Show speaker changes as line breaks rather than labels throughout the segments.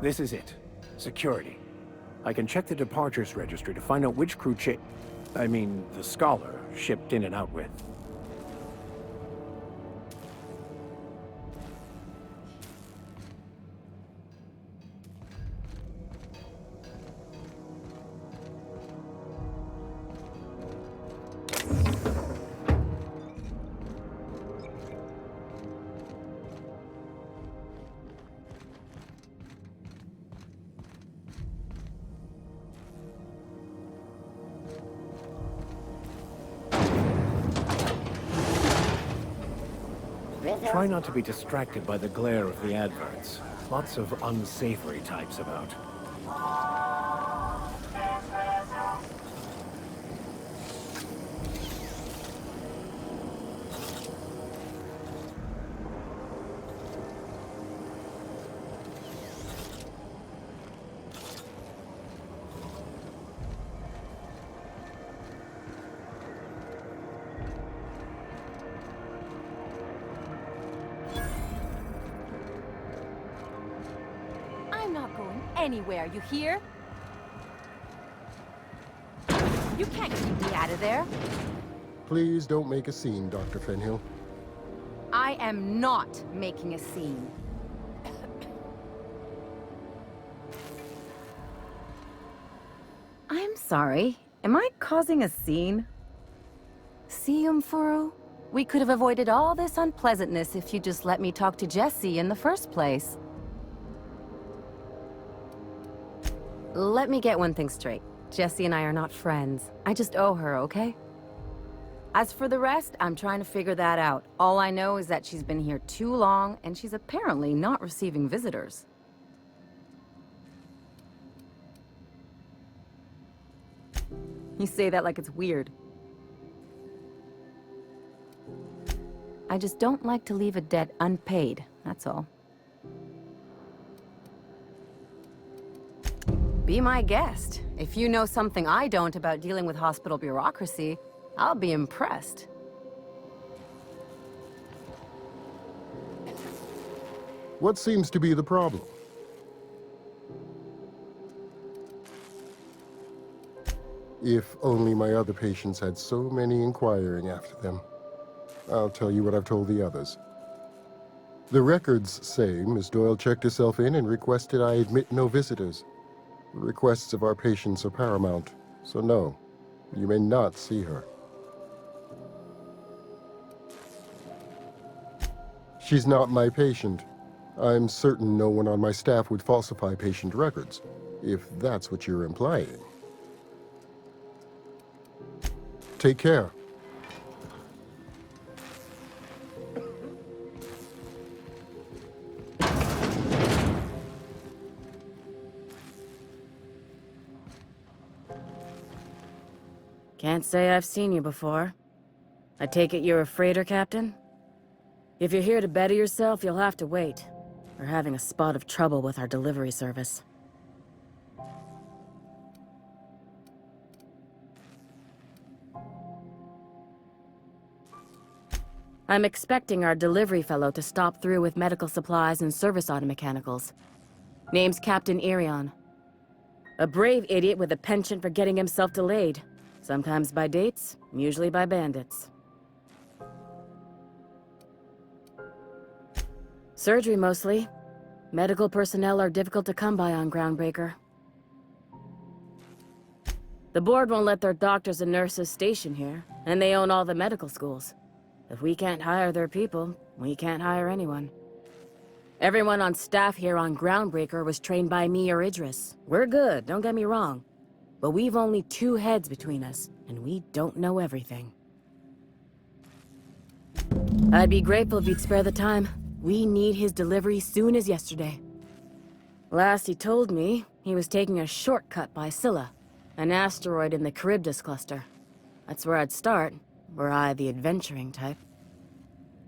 This is it. Security. I can check the departures registry to find out which crew the Scholar shipped in and out with. Try not to be distracted by the glare of the adverts. Lots of unsavory types about.
I'm not going anywhere, you hear? You can't keep me out of there.
Please don't make a scene, Dr. Fenhill.
I am not making a scene. I'm sorry. Am I causing a scene? See, Umfuru? We could have avoided all this unpleasantness if you just let me talk to Jessie in the first place. Let me get one thing straight. Jessie and I are not friends. I just owe her, okay? As for the rest, I'm trying to figure that out. All I know is that she's been here too long, and she's apparently not receiving visitors. You say that like it's weird. I just don't like to leave a debt unpaid, that's all. Be my guest. If you know something I don't about dealing with hospital bureaucracy, I'll be impressed.
What seems to be the problem? If only my other patients had so many inquiring after them. I'll tell you what I've told the others. The records say Miss Doyle checked herself in and requested I admit no visitors. The requests of our patients are paramount, so no, you may not see her. She's not my patient. I'm certain no one on my staff would falsify patient records, if that's what you're implying. Take care.
Can't say I've seen you before. I take it you're a freighter captain? If you're here to better yourself, you'll have to wait. We're having a spot of trouble with our delivery service. I'm expecting our delivery fellow to stop through with medical supplies and service auto mechanicals. Name's Captain Irion. A brave idiot with a penchant for getting himself delayed. Sometimes by dates, usually by bandits. Surgery mostly. Medical personnel are difficult to come by on Groundbreaker. The board won't let their doctors and nurses station here, and they own all the medical schools. If we can't hire their people, we can't hire anyone. Everyone on staff here on Groundbreaker was trained by me or Idris. We're good, don't get me wrong. But we've only 2 heads between us, and we don't know everything. I'd be grateful if you'd spare the time. We need his delivery soon as yesterday. Last he told me, he was taking a shortcut by Scylla, an asteroid in the Charybdis cluster. That's where I'd start, were I the adventuring type.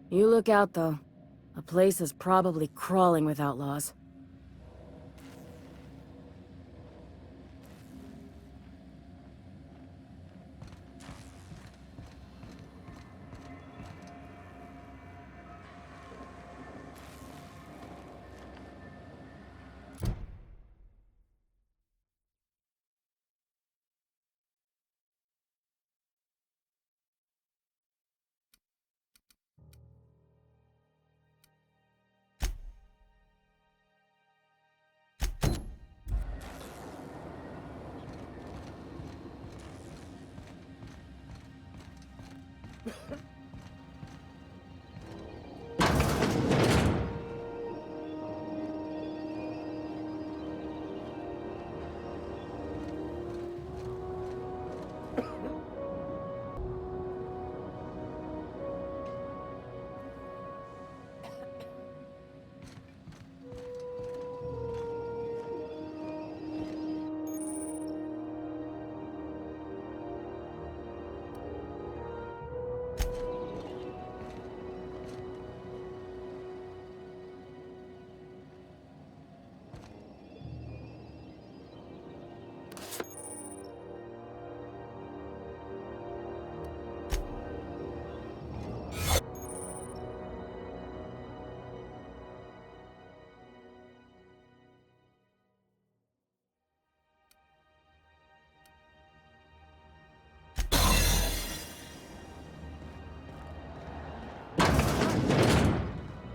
You look out, though. The place is probably crawling with outlaws.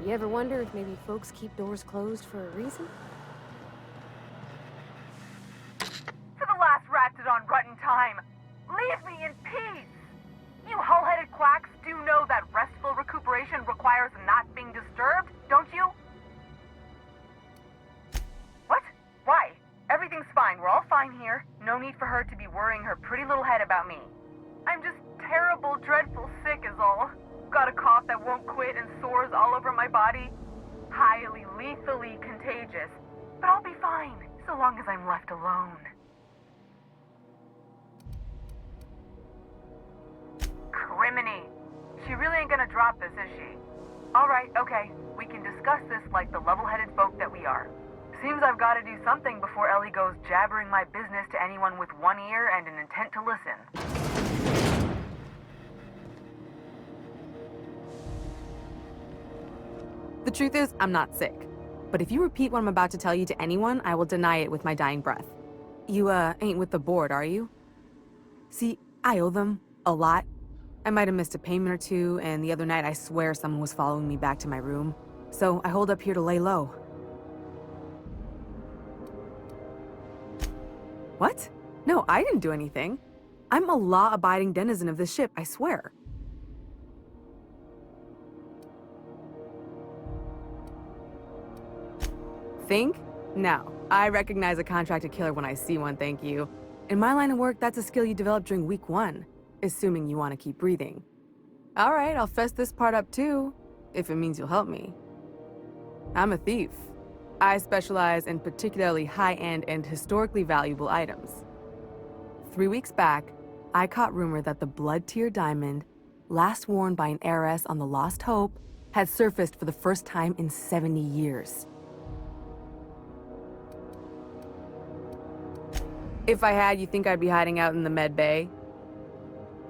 You ever wonder if maybe folks keep doors closed for a reason?
To the last ratted on rotten time, leave me in peace! You hull-headed quacks do know that restful recuperation requires not being disturbed, don't you? What? Why? Everything's fine. We're all fine here. No need for her to be worrying her pretty little head about me. I'm just terrible, dreadful sick is all. Got a cough that won't quit and sores all over my body. Highly, lethally contagious. But I'll be fine, so long as I'm left alone. Criminy. She really ain't gonna drop this, is she? Alright, okay. We can discuss this like the level-headed folk that we are. Seems I've gotta do something before Ellie goes jabbering my business to anyone with one ear and an intent to listen.
The truth is, I'm not sick. But if you repeat what I'm about to tell you to anyone, I will deny it with my dying breath. You, ain't with the board, are you? See, I owe them a lot. I might have missed a payment or two, and the other night I swear someone was following me back to my room. So I hold up here to lay low. What? No, I didn't do anything. I'm a law-abiding denizen of this ship, I swear. Think? No. I recognize a contracted killer when I see one, thank you. In my line of work, that's a skill you develop during week 1, assuming you want to keep breathing. Alright, I'll fess this part up too, if it means you'll help me. I'm a thief. I specialize in particularly high-end and historically valuable items. 3 weeks back, I caught rumor that the Blood Tier diamond, last worn by an heiress on the Lost Hope, had surfaced for the first time in 70 years. If I had, you think I'd be hiding out in the med bay?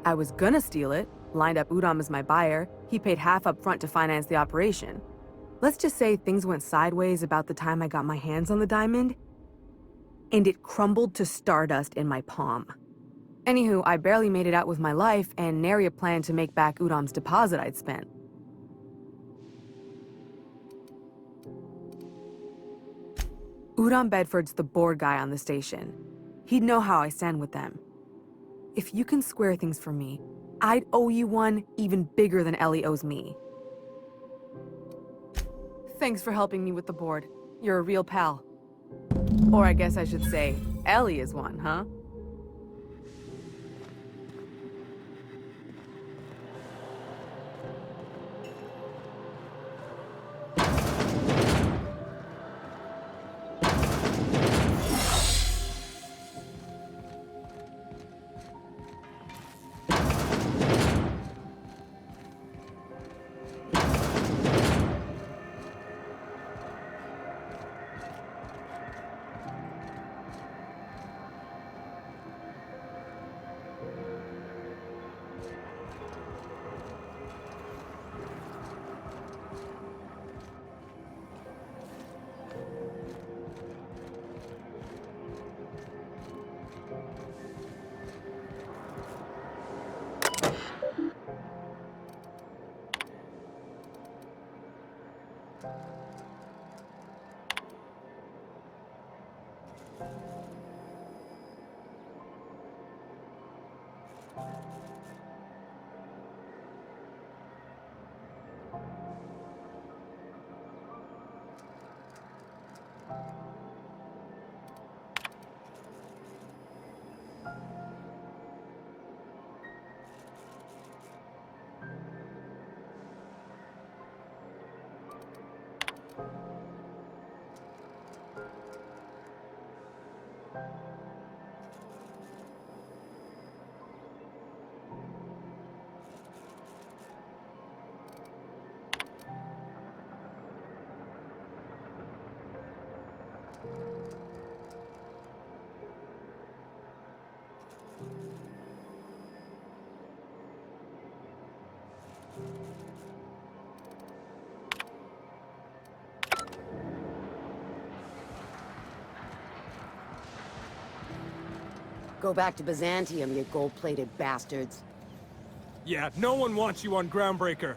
I was gonna steal it, lined up Udom as my buyer. He paid half up front to finance the operation. Let's just say things went sideways about the time I got my hands on the diamond, and it crumbled to stardust in my palm. Anywho, I barely made it out with my life, and nary a plan to make back Udom's deposit I'd spent. Udom Bedford's the board guy on the station. He'd know how I stand with them. If you can square things for me, I'd owe you one even bigger than Ellie owes me. Thanks for helping me with the board. You're a real pal. Or I guess I should say, Ellie is one, huh?
Go back to Byzantium, you gold-plated bastards.
Yeah, no one wants you on Groundbreaker.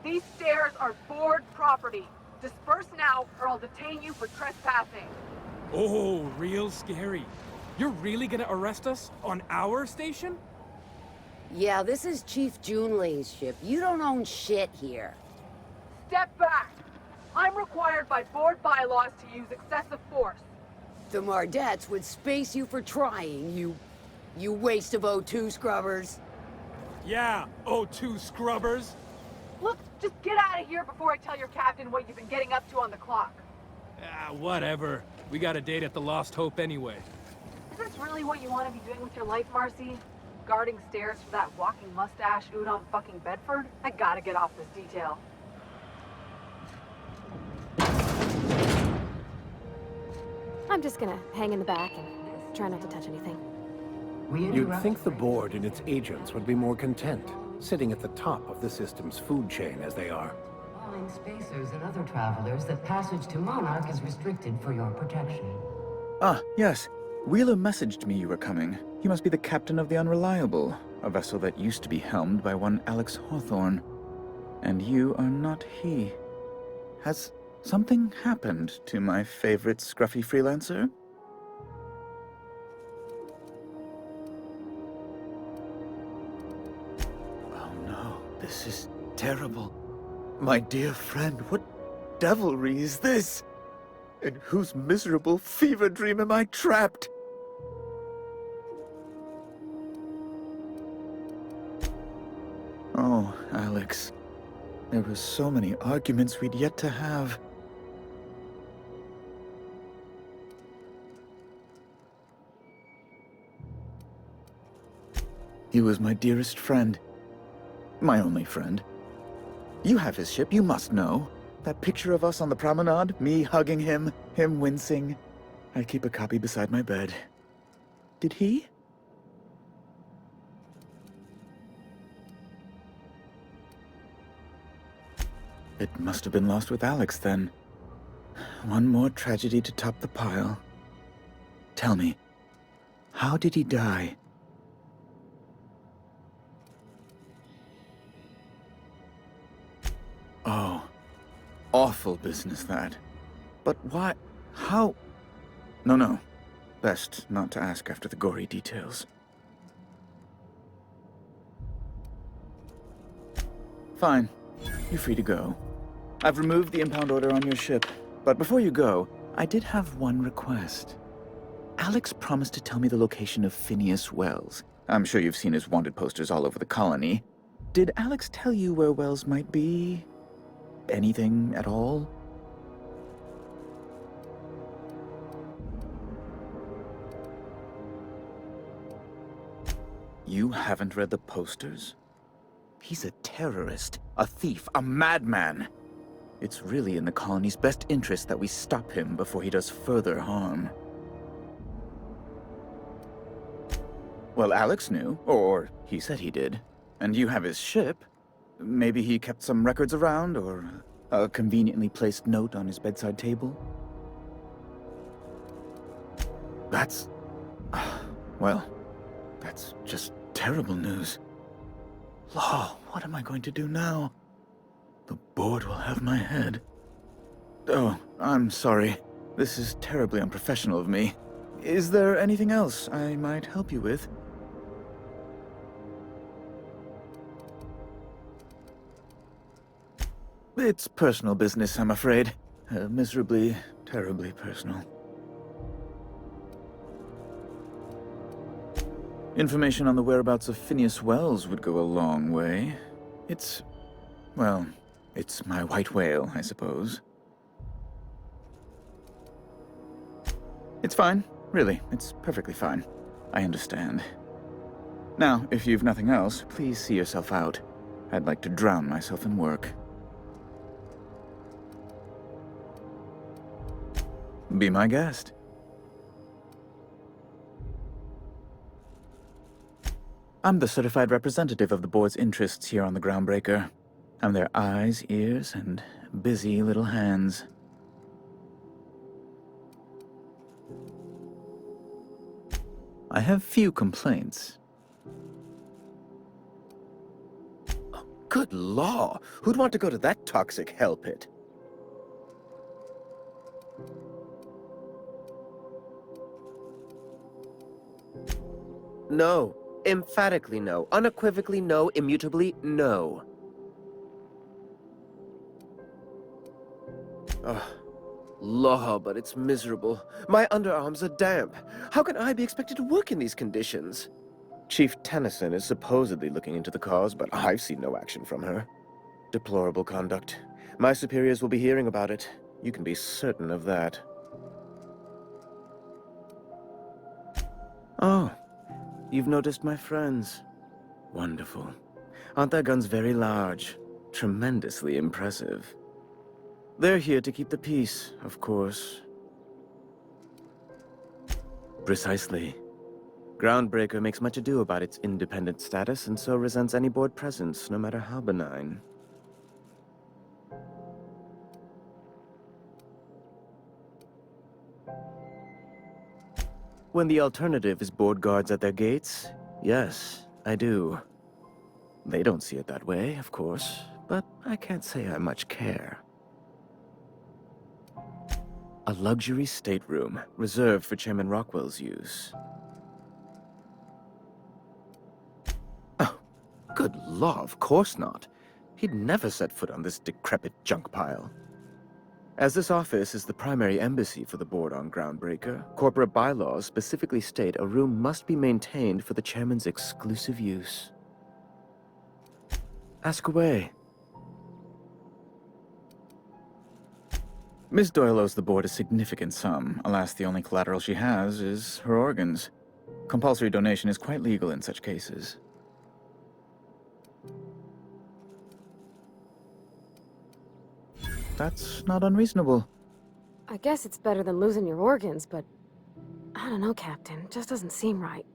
These stairs are board property. Disperse now, or I'll detain you for trespassing.
Oh, real scary. You're really gonna arrest us on our station?
Yeah, this is Chief Junlei's ship. You don't own shit here.
Step back! I'm required by board bylaws to use excessive force.
The Mardettes would space you for trying, you waste of O2 scrubbers.
Yeah, O2 scrubbers.
Look, just get out of here before I tell your captain what you've been getting up to on the clock.
Ah, whatever. We got a date at the Lost Hope anyway.
Is this really what you want to be doing with your life, Marcy? Guarding stairs for that walking mustache Udon fucking Bedford? I gotta get off this detail.
I'm just gonna hang in the back and try not to touch anything.
You'd think the board and its agents would be more content, sitting at the top of the system's food chain as they are.
Warning spacers and other travelers that passage to Monarch is restricted for your protection.
Ah, yes. Wheeler messaged me you were coming. He must be the captain of the Unreliable, a vessel that used to be helmed by one Alex Hawthorne. And you are not he. Has something happened to my favorite scruffy freelancer? Oh no, this is terrible. My dear friend, what devilry is this? In whose miserable fever dream am I trapped? Oh, Alex. There were so many arguments we'd yet to have. He was my dearest friend. My only friend. You have his ship, you must know. That picture of us on the promenade, me hugging him, him wincing. I keep a copy beside my bed. Did he? It must have been lost with Alex, then. One more tragedy to top the pile. Tell me, how did he die? Oh, awful business, that. But why? How? No. Best not to ask after the gory details. Fine. You're free to go. I've removed the impound order on your ship, but before you go, I did have one request. Alex promised to tell me the location of Phineas Wells. I'm sure you've seen his wanted posters all over the colony. Did Alex tell you where Wells might be? Anything at all? You haven't read the posters? He's a terrorist, a thief, a madman. It's really in the colony's best interest that we stop him before he does further harm. Well, Alex knew, or he said he did. And you have his ship. Maybe he kept some records around, or a conveniently placed note on his bedside table? That's... well, that's just terrible news. Law, what am I going to do now? The board will have my head. Oh, I'm sorry. This is terribly unprofessional of me. Is there anything else I might help you with? It's personal business, I'm afraid. Miserably, terribly personal. Information on the whereabouts of Phineas Wells would go a long way. It's... well, it's my white whale, I suppose. It's fine. Really, it's perfectly fine. I understand. Now, if you've nothing else, please see yourself out. I'd like to drown myself in work. Be my guest. I'm the certified representative of the board's interests here on the Groundbreaker. I'm their eyes, ears, and busy little hands. I have few complaints.
Oh, good law! Who'd want to go to that toxic hell pit? No. Emphatically no. Unequivocally no. Immutably no. Ugh. Law, but it's miserable. My underarms are damp. How can I be expected to work in these conditions? Chief Tennyson is supposedly looking into the cause, but I've seen no action from her. Deplorable conduct. My superiors will be hearing about it. You can be certain of that. Oh, you've noticed my friends. Wonderful. Aren't their guns very large? Tremendously impressive. They're here to keep the peace, of course. Precisely. Groundbreaker makes much ado about its independent status, and so resents any board presence, no matter how benign. When the alternative is board guards at their gates, yes, I do. They don't see it that way, of course, but I can't say I much care. A luxury stateroom, reserved for Chairman Rockwell's use. Oh, good law, of course not. He'd never set foot on this decrepit junk pile. As this office is the primary embassy for the board on Groundbreaker, corporate bylaws specifically state a room must be maintained for the chairman's exclusive use. Ask away. Miss Doyle owes the board a significant sum. Alas, the only collateral she has is her organs. Compulsory donation is quite legal in such cases. That's not unreasonable.
I guess it's better than losing your organs, but... I don't know, Captain. It just doesn't seem right.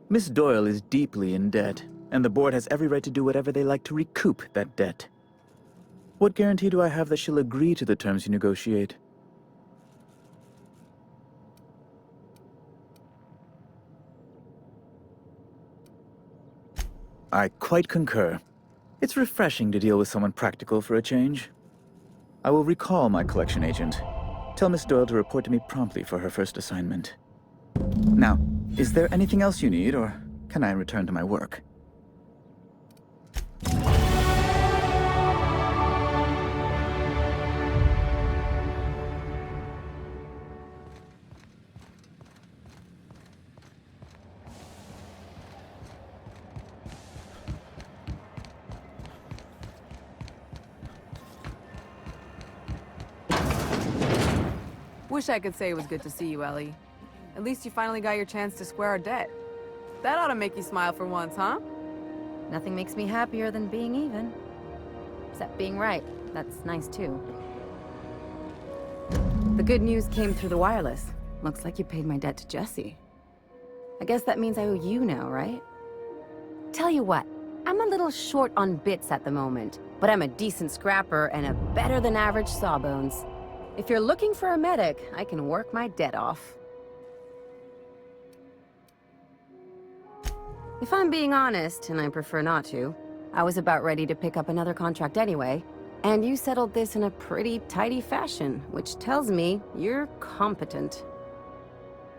Miss Doyle is deeply in debt, and the board has every right to do whatever they like to recoup that debt. What guarantee do I have that she'll agree to the terms you negotiate? I quite concur. It's refreshing to deal with someone practical for a change. I will recall my collection agent. Tell Miss Doyle to report to me promptly for her first assignment. Now, is there anything else you need, or can I return to my work?
Wish I could say it was good to see you, Ellie. At least you finally got your chance to square our debt. That ought to make you smile for once, huh?
Nothing makes me happier than being even. Except being right. That's nice, too. The good news came through the wireless. Looks like you paid my debt to Jesse. I guess that means I owe you now, right? Tell you what, I'm a little short on bits at the moment, but I'm a decent scrapper and a better-than-average sawbones. If you're looking for a medic, I can work my debt off. If I'm being honest, and I prefer not to, I was about ready to pick up another contract anyway, and you settled this in a pretty tidy fashion, which tells me you're competent.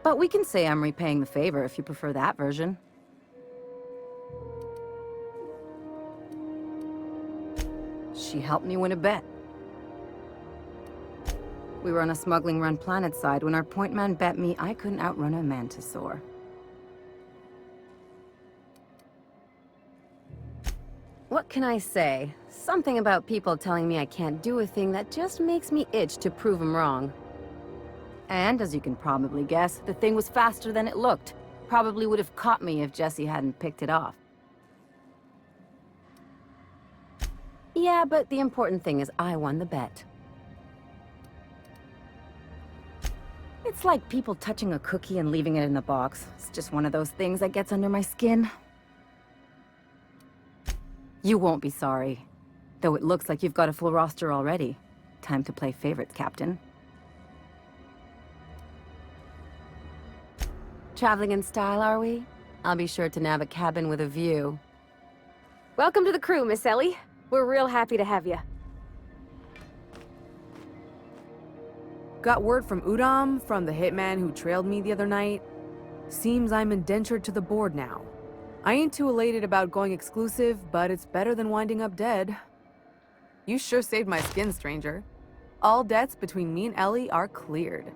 But we can say I'm repaying the favor if you prefer that version. She helped me win a bet. We were on a smuggling run planetside when our point man bet me I couldn't outrun a mantisaur. What can I say? Something about people telling me I can't do a thing that just makes me itch to prove them wrong. And as you can probably guess, the thing was faster than it looked. Probably would have caught me if Jesse hadn't picked it off. Yeah, but the important thing is I won the bet. It's like people touching a cookie and leaving it in the box. It's just one of those things that gets under my skin. You won't be sorry. Though it looks like you've got a full roster already. Time to play favorites, Captain. Traveling in style, are we? I'll be sure to nab a cabin with a view.
Welcome to the crew, Miss Ellie. We're real happy to have you.
Got word from Udam, from the hitman who trailed me the other night. Seems I'm indentured to the board now. I ain't too elated about going exclusive, but it's better than winding up dead. You sure saved my skin, stranger. All debts between me and Ellie are cleared.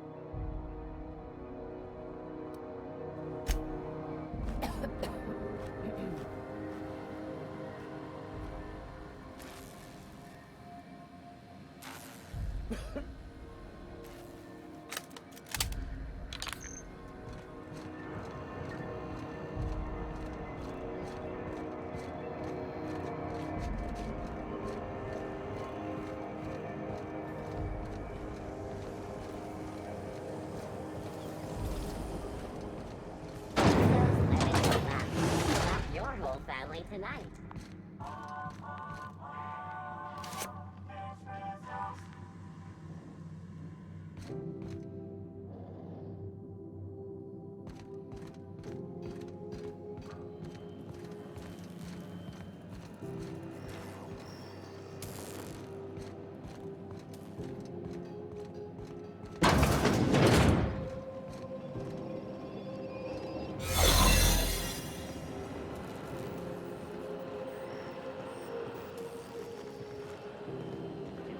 Your whole family tonight.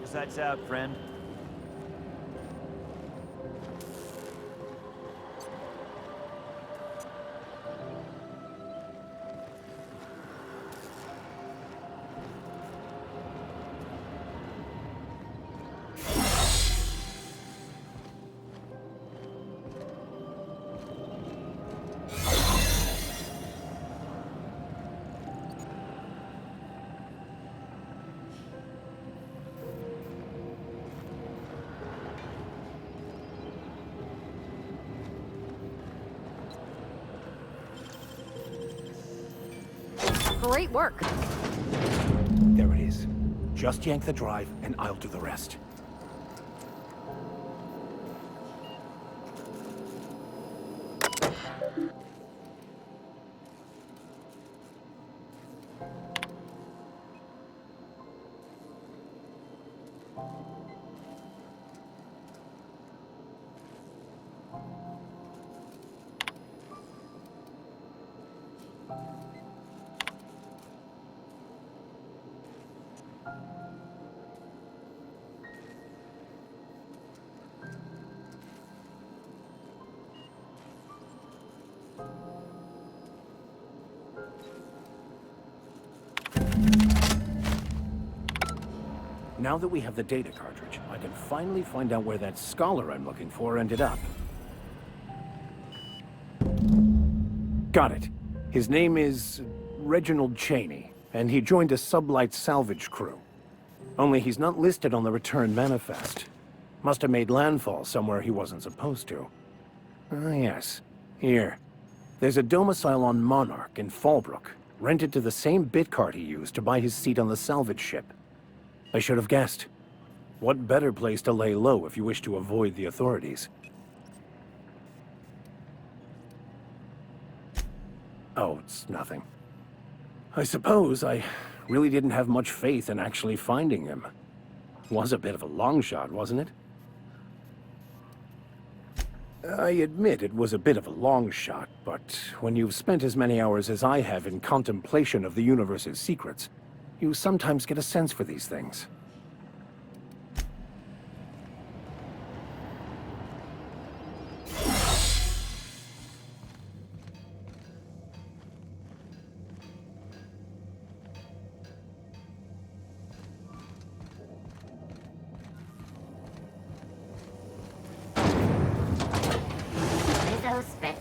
Sights out, friend.
Great work.
There it is. Just yank the drive, and I'll do the rest. Now that we have the data cartridge, I can finally find out where that scholar I'm looking for ended up. Got it. His name is Reginald Cheney, and he joined a sublight salvage crew. Only he's not listed on the return manifest. Must have made landfall somewhere he wasn't supposed to. Ah, yes. Here. There's a domicile on Monarch in Fallbrook, rented to the same bit card he used to buy his seat on the salvage ship. I should have guessed. What better place to lay low if you wish to avoid the authorities? Oh, it's nothing. I suppose I really didn't have much faith in actually finding him. Was a bit of a long shot, wasn't it? I admit it was a bit of a long shot, but when you've spent as many hours as I have in contemplation of the universe's secrets, you sometimes get a sense for these things.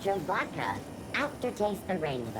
Nitro Vodka. Aftertaste the rainbow.